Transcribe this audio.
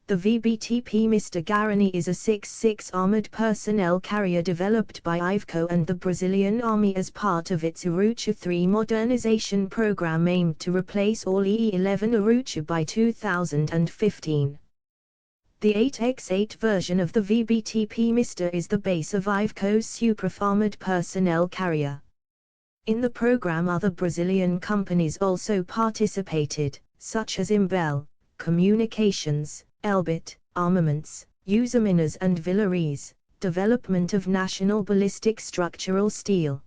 The VBTP MR Guarani is a 6-6 armored personnel carrier developed by Iveco and the Brazilian Army as part of its Urutu 3 modernization program aimed to replace all EE-11 Urutu by 2015. The 8x8 version of the VBTP MR is the base of Iveco's Super armored personnel carrier. In the program other Brazilian companies also participated, such as Imbel, Communications, Elbit, Armaments, Usiminas and Villares, development of national ballistic structural steel.